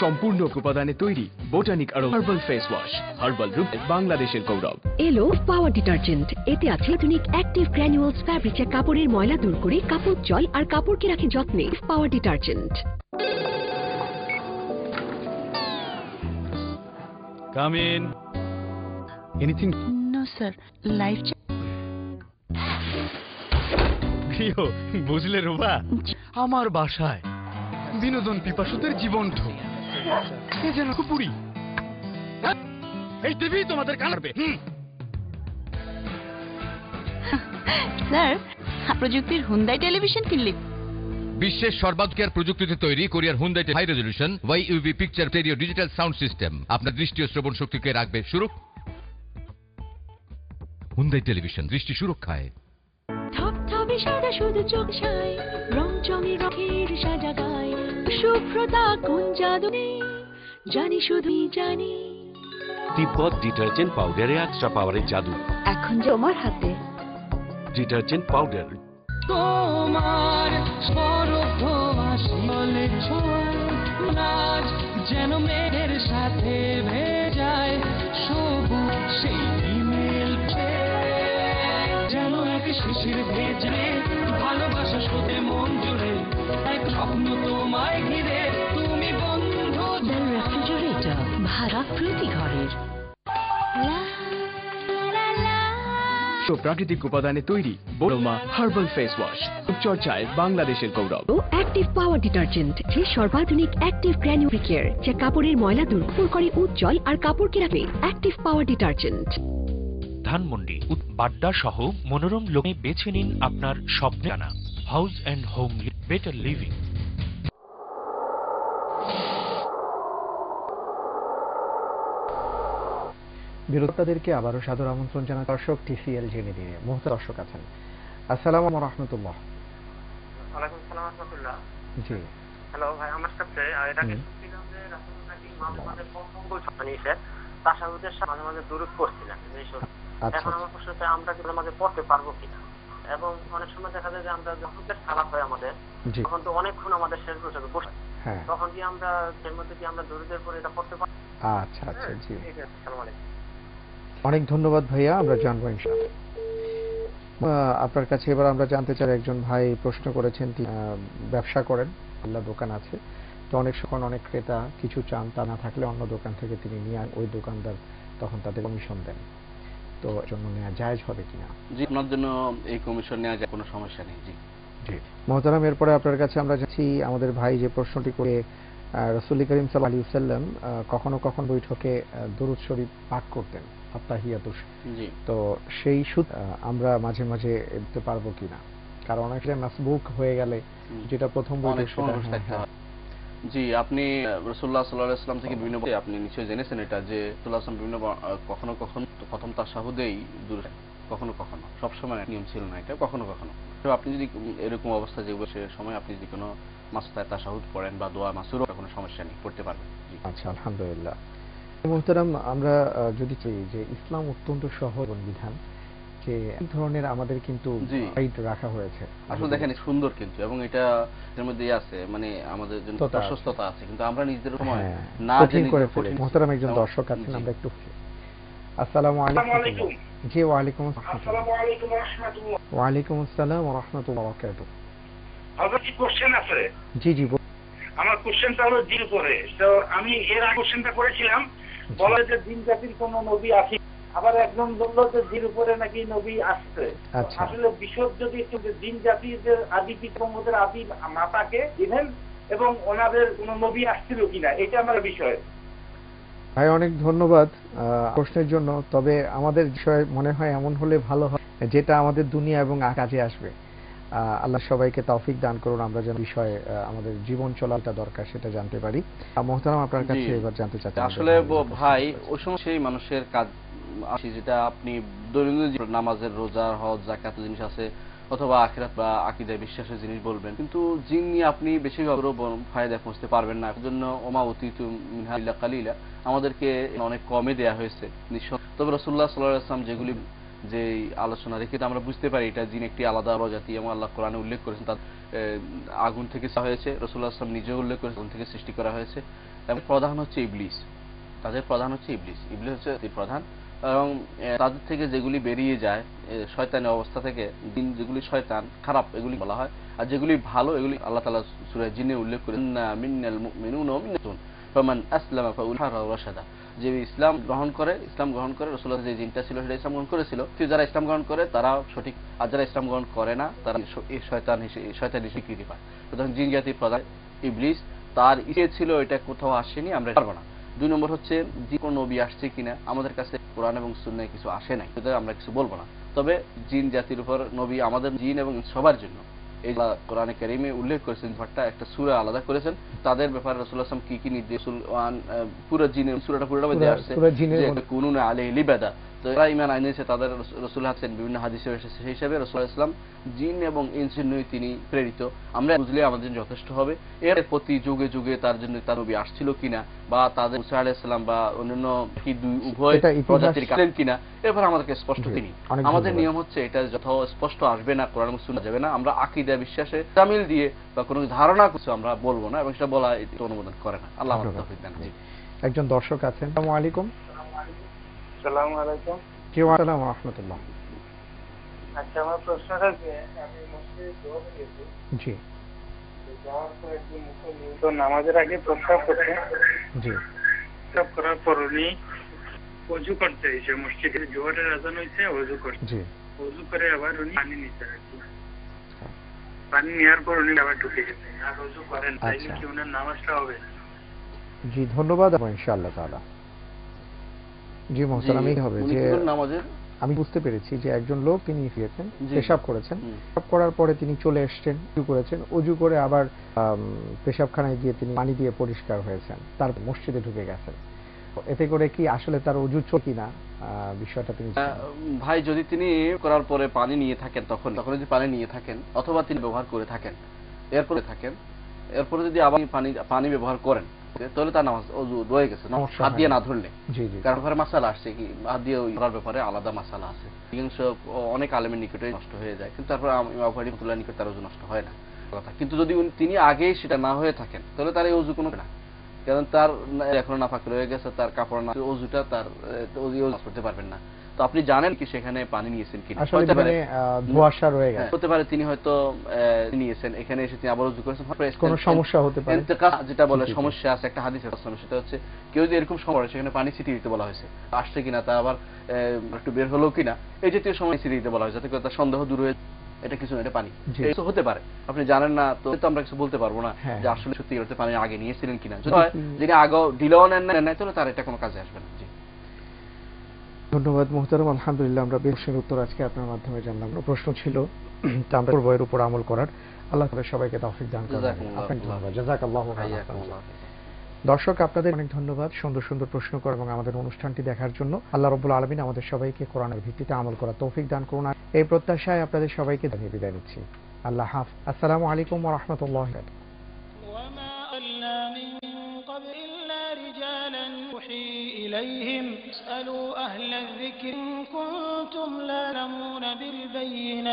সম্পূর্ণ উপাদানে তৈরি botanic aroma herbal face wash, herbal রূপ বাংলাদেশের গৌরব। এলো পাওয়ার ডিটারজেন্ট, এতে আছে আধুনিক অ্যাক্টিভ গ্র্যানুয়ালস ফ্যাব্রিক, যা কাপড়ের ময়লা দূর করে কাপড় জল আর কাপড়কে রাখে যত্নে। পাওয়ার detergent. Come in. Anything? No sir, life প্রিয়, বুঝলে রুবা, আমার বাসায় বিনোদন পিপাসুদের জীবন ঢোক, এ যেন পুরি। এই টিভি তোমাদের কানবে। স্যার, প্রযুক্তির হুন্ডাই টেলিভিশন কিনলে বিশ্বের সর্বাধিক প্রযুক্তিতে তৈরি কোরিয়ার Hyundai high resolution YUV picture stereo digital sound system আপনার দৃষ্টি ও শ্রবণ শক্তিকে রাখবে হুন্ডাই টেলিভিশন, দৃষ্টি সুরক্ষায়। থপথপে সাদা শুধু চোখ ছাই, রং চঙে রঙের সাজা গায়, শুভ্রতা কোন জাদু নেই, জানি শুধুই জানি। তিব্বত ডিটারজেন্ট পাউডারে এক্সট্রা পাওয়ারের জাদু এখন যে আমার হাতে। Detergent powder. তোমার স্বরূপ আসলে ছোঁয়াজ যেন মেঘের সাথে ভেজায়, সবুজ সেই ইমেল যেন এক শিশির ভেজে, ভালোবাসা সোতে মন জুড়ে, এক স্বপ্ন তোমায় ঘিরে, তুমি বন্ধু। রেফ্রিজারেটর, ভাড়া প্রতি ঘরের। প্রাকৃতিক উপাদানে তৈরি বোরোমা হার্বাল ফেস ওয়াশ, রূপচর্চায় বাংলাদেশের গৌরব। অ্যাক্টিভ পাওয়ার ডিটারজেন্ট, যে সর্বাধুনিক অ্যাক্টিভ গ্র্যানুয়াল কেয়ার, যা কাপড়ের ময়লা দূর করে উজ্জ্বল আর কাপড়কে রাখে। Active power detergent. Dhanmondi Badda সহ মনোরম লোকে বেছে নিন আপনার স্বপ্নের ঠিকানা। House and home, better living. বিরোধীদেরকে আবারও সাদর আমন্ত্রণ জানাই দর্শক TCL জেনে দিনে মুহূর্তে দর্শক আছেন। আসসালামু আলাইকুম রাহমাতুল্লাহ। ওয়ালাইকুম আসসালাম রাহমাতুল্লাহ। জি হ্যালো ভাই, আমার কাছে এটা কি শুনছিলাম যে রাসূলুল্লাহ নাকি মাঝে মাঝে প্রথম বলছে তাশাহুদের সাথে মাঝে মাঝে দুরূদ পড়ছিলেন। এখন আমার প্রশ্ন হচ্ছে আমরা কি মাঝে পড়তে পারবো কিনা, এবং অনেক সময় দেখা যায় যে আমরা যখন খারাপ হয় আমাদের, তখন তো অনেকক্ষণ আমাদের শেষ বসে বসে, তখন কি আমরা এর মধ্যে কি আমরা দুরূদের পরে এটা পড়তে পারবো? আচ্ছা আচ্ছা, জি আসসালামু আলাইকুম। অনেক ধন্যবাদ ভাইয়া, আমরা জানবো ইনশাআল্লাহ। আপনার কাছে এবার আমরা জানতে চাই, একজন ভাই প্রশ্ন করেছেন, ব্যবসা করেন, আল্লাহ দোকান আছে, তো অনেক সময় অনেক ক্রেতা কিছু চান, তা না থাকলে অন্য দোকান থেকে তিনি নিয়ে ওই দোকানদার তখন তাদের কমিশন দেন, তো জন্য নেওয়া জায়েজ হবে কিনা? জি, আপনার জন্য এই কমিশন নেওয়া যায়, কোনো সমস্যা নেই। জি জি মোহতারাম, এরপরে আপনার কাছে আমরা যাচ্ছি, আমাদের ভাই যে প্রশ্নটি করে রাসূল করিম সাল্লাল্লাহু আলাইহি ওয়াসাল্লাম কখনো কখনো বৈঠকে দরুদ শরীফ পাঠ করতেন, আত্তাহিয়াতুস, তো সেই সূত্র আমরা মাঝে মাঝে দিতে পারবো কিনা? কারণ অনেকটা মাসবুক হয়ে গেলে যেটা প্রথম বৈঠক। জি, আপনি রাসূলুল্লাহ সাল্লাল্লাহু আলাইহি ওয়াসাল্লাম থেকে বিভিন্ন আপনি নিশ্চয়ই জেনেছেন এটা, যে রাসূলুল্লাহ সাল্লাল্লাহু আলাইহি ওয়াসাল্লাম কখনো কখনো প্রথম তাশাহুদেই দূরে, কখনো কখনো, সব সময় নিয়ম ছিল না এটা, কখনো কখনো। তো আপনি যদি এরকম অবস্থা যে সে সময় আপনি যদি কোনো মাসতায় তাশাহুদ পড়েন বা দোয়া মাসুরও, কোনো সমস্যা নেই, পড়তে পারবেন। আচ্ছা, আলহামদুলিল্লাহ। মোহতারাম, আমরা যদি চাই যে ইসলাম অত্যন্ত সহজ বিধান, যে এই ধরনের আমাদের কিন্তু গাইড রাখা হয়েছে, আসলে দেখেন সুন্দর কিন্তু, এবং এটা এর মধ্যে আছে মানে আমাদের জন্য প্রশস্ততা আছে, কিন্তু আমরা নিজেদের সময় না কঠিন করে ফেলি। মোহতারাম, একজন দর্শক আছেন, আমরা একটু আসসালামু আলাইকুম। আলাইকুম। জি ওয়ালাইকুম আসসালাম। আসসালামু আলাইকুম ওয়া রাহমাতুল্লাহ। ওয়ালাইকুম আসসালাম ওয়া রাহমাতুল্লাহি ওয়া বারাকাতুহু। আপনার কি কোশ্চেন আছে? জি জি। আমার কোশ্চেনটা হলো জির উপরে। তো আমি এর আগে কোশ্চেনটা করেছিলাম, বলা যে জিন জাতির কোন নবী আছে, আবার একজন বলল যে জির উপরে নাকি নবী আসছে। আসলে বিশদ যদি একটু জিন জাতির আদি পিতামহদের আদি মাতাকে ইভেন এবং ওনাদের কোন নবী আসছিল কিনা, এটা আমার বিষয়। ভাই অনেক ধন্যবাদ প্রশ্নের জন্য। তবে আমাদের বিষয় মনে হয় এমন হলে ভালো হয় যেটা আমাদের দুনিয়া এবং কাজে আসবে। আল্লাহ সবাইকে তৌফিক দান করুন, আমরা যেন বিষয়ে আমাদের জীবন চলাটা দরকার সেটা জানতে পারি। মোহতারাম আপনার কাছে এবার জানতে চাচ্ছি, আসলে ভাই ওই সময় সেই মানুষের কাজ আছে যেটা আপনি দৈনন্দিন নামাজের, রোজা, হজ, যাকাত জিনিস আছে, অথবা আখিরাত বা আকীদা বিশ্বাসের জিনিস বলবেন, কিন্তু জিন নিয়ে আপনি বেশিরভাগ ফায়দা খুঁজতে পারবেন না। এজন্য ওমা উতিতু মিনহা ইল্লা কালিলা, আমাদেরকে অনেক কমে দেয়া হয়েছে। তবে রাসূলুল্লাহ সাল্লাল্লাহু আলাইহি ওয়াসাল্লাম যেগুলি যে আলোচনা রেখে আমরা বুঝতে পারি এটা জিন একটি আলাদা প্রজাতি, এবং আল্লাহ কোরআনে উল্লেখ করেছেন তার আগুন থেকে হয়েছে। রাসূলুল্লাহ সাল্লাল্লাহু আলাইহি ওয়াসাল্লাম নিজেও উল্লেখ করেছেন আগুন থেকে সৃষ্টি করা হয়েছে। এবং প্রধান হচ্ছে ইবলিস, তাদের প্রধান হচ্ছে ইবলিস। ইবলিস হচ্ছে প্রধান, এবং তাদের থেকে যেগুলি বেরিয়ে যায় শয়তানি অবস্থা থেকে, জিন যেগুলি শয়তান খারাপ এগুলি বলা হয়, আর যেগুলি ভালো এগুলি আল্লাহ তাআলা সূরা জিনে উল্লেখ করেছেন, মিনাল মুমিনুনা ওয়া মিনাতুন ফামান আসলামা ফাউলাইকা রাশাদা। যে ইসলাম গ্রহণ করে রাসূলুল্লাহ যে জিনটা ছিল সেটা ইসলাম গ্রহণ করেছিল, যারা ইসলাম গ্রহণ করে তারা সঠিক, আর যারা ইসলাম গ্রহণ করে না তারা শয়তানি স্বীকৃতি পায়। সুতরাং জিন জাতির প্রধান ইবলিস, তার ইচ্ছে ছিল এটা কোথাও আসেনি, আমরা পারবো না। 2 নম্বর হচ্ছে যে কোন নবী আসছে কিনা, আমাদের কাছে কোরআন এবং সুন্নাহে কিছু আসে নাই, সুতরাং আমরা কিছু বলবো না। তবে জিন জাতির উপর নবী আমাদের জিন এবং সবার জন্য এই কোরআনে কারীমে উল্লেখ করেছেন, ভাট্টা একটা সূরা আলাদা করেছেন তাদের ব্যাপারে। রাসূলুল্লাহ সাল্লাল্লাহু আলাইহি ওয়াসাল্লাম কি নির্দেশ, পুরো জিনের সূরাটা পুরোটা মধ্যে আসছে যে কুনুনা আলাইহি লিবাদা। তো এরা ঈমান আনছে, তাদের রাসূল হাদিসের বিভিন্ন হাদিসে এসেছে। সেই হিসাবে রাসূলুল্লাহ সাল্লাল্লাহু আলাইহি ওয়াসাল্লাম জিন এবং ইনসের নয় তিনি প্রেরিত, আমরা বুঝলে আমাদের জন্য যথেষ্ট হবে। এর প্রতি যুগে যুগে তার জন্য তার নবী আসছিল কিনা, বা তাদের মুসা আলাইহিস সালাম বা অন্যান্য কি দুই উভয় প্রজাতির কালেন কিনা, এরপর আমাদেরকে স্পষ্ট তিনি। আমাদের নিয়ম হচ্ছে এটা যত স্পষ্ট আসবে না, কোরআন এবং সুন্নাহ যাবে না, আমরা আকীদা বিশ্বাসে তামিল দিয়ে বা কোনো ধারণা কিছু আমরা বলবো না, এবং সেটা বলা এটা অনুমোদন করে না। আল্লাহ আমাদের তৌফিক দান করুন। একজন দর্শক আছেন। আসসালামু আলাইকুম। আসসালামু আলাইকুম। জি ওয়া আলাইকুম ওয়া রাহমাতুল্লাহ। আচ্ছা, আমার প্রশ্নটা যে আমি মসজিদে দোয়া করেছি। জি। যাওয়ার পর একজন মুসল্লি তো নামাজের আগে প্রস্তাব করতে। জি। প্রস্তাব করার পর উনি ওযু করতে এসে মসজিদে জোহরের আযান হইছে, ওযু করতে। জি। ওযু করে আবার উনি পানি নিতে আসছে। পানি নেওয়ার পর উনি আবার ঢুকে গেছে, আর ওযু করেন, তাইলে কি ওনার নামাজটা হবে? জি ধন্যবাদ, ইনশাআল্লাহ তাআলা। জি মোহতারাম, এই হবে যে আমি বুঝতে পেরেছি যে একজন লোক তিনি গিয়েছেন, পেশাব করেছেন, পেশাব করার পরে তিনি চলে এসেছেন, ওযু করেছেন, ওযু করে আবার পেশাবখানায় গিয়ে তিনি পানি দিয়ে পরিষ্কার হয়েছেন, তারপর মসজিদে ঢুকে গেছেন। এতে করে কি আসলে তার ওযু চলে কিনা বিষয়টা তিনি ভাই, যদি তিনি করার পরে পানি নিয়ে থাকেন, তখন যদি পানি নিয়ে থাকেন অথবা তিনি ব্যবহার করে থাকেন, এরপরে যদি আবার পানি ব্যবহার করেন, তাহলে তার নামাজ ওযু রয়ে গেছে, হাত দিয়ে না ধরলে। কারণ ব্যাপারে মাসালা আসছে কি, হাত দিয়ে ধরার ব্যাপারে আলাদা মাসালা আছে, অনেক আলেমের নিকটে নষ্ট হয়ে যায়, কিন্তু তারপর ইমাম আবু হানিফার নিকট তার ওযু নষ্ট হয় না কথা। কিন্তু যদি তিনি আগেই সেটা না হয়ে থাকেন, তাহলে তার এই ওযু কোনো না, কারণ তার এখনো নাপাক রয়ে গেছে, তার কাপড় না, ওযুটা তার ওযু করতে পারবেন না। তো আপনি জানেন কি সেখানে পানি নিয়েছেন কিনা, হতে পারে ধোঁয়াশা রয়ে গেছে, হতে পারে তিনি হয়তো নিয়েছেন, এখানে এসে তিনি আবার ওযু করেছেন, কোনো সমস্যা হতে পারে, যেটা বলে সমস্যা আছে একটা হাদিসে আছে, সেটা হচ্ছে কেউ যদি এরকম সময় সেখানে পানি ছিটিয়ে দিতে বলা হয়েছে, আসছে কিনা তা আবার একটু বের হলো কিনা, এই জাতীয় সময় ছিটিয়ে দিতে বলা হয়েছে, যাতে করে তার সন্দেহ দূর হয়ে, এটা কিছু না, এটা পানি হতে পারে, আপনি জানেন না, তো আমরা কিছু বলতে পারবো না যে আসলে সত্যি করতে পানি আগে নিয়েছিলেন কিনা। যদি যিনি আগে ডিলেও নেন নাই, তাহলে তার এটা কোনো কাজে আসবে না। জি ধন্যবাদ মোহতারাম। আলহামদুলিল্লাহ, আমরা প্রশ্নের উত্তর আজকে আপনার মাধ্যমে জানলাম। প্রশ্ন ছিল তা আমরা বইয়ের উপর আমল করার। আল্লাহ তাআলা সবাইকে তৌফিক দান করুন। আপনাকে ধন্যবাদ, জাযাকাল্লাহু খাইরান। দর্শক আপনাদের অনেক ধন্যবাদ সুন্দর সুন্দর প্রশ্ন করার এবং আমাদের অনুষ্ঠানটি দেখার জন্য। আল্লাহ রাব্বুল আলামিন আমাদের সবাইকে কোরআনের ভিত্তিতে আমল করার তৌফিক দান করুন। এই প্রত্যাশায় আপনাদের সবাইকে বিদায় নিচ্ছি। আল্লাহ হাফেজ। আসসালামু আলাইকুম ওয়া রাহমাতুল্লাহি ওয়া বারাকাতুহু। إليهم اسألوا أهل الذكر إن كنتم لا تعلمون بالبينة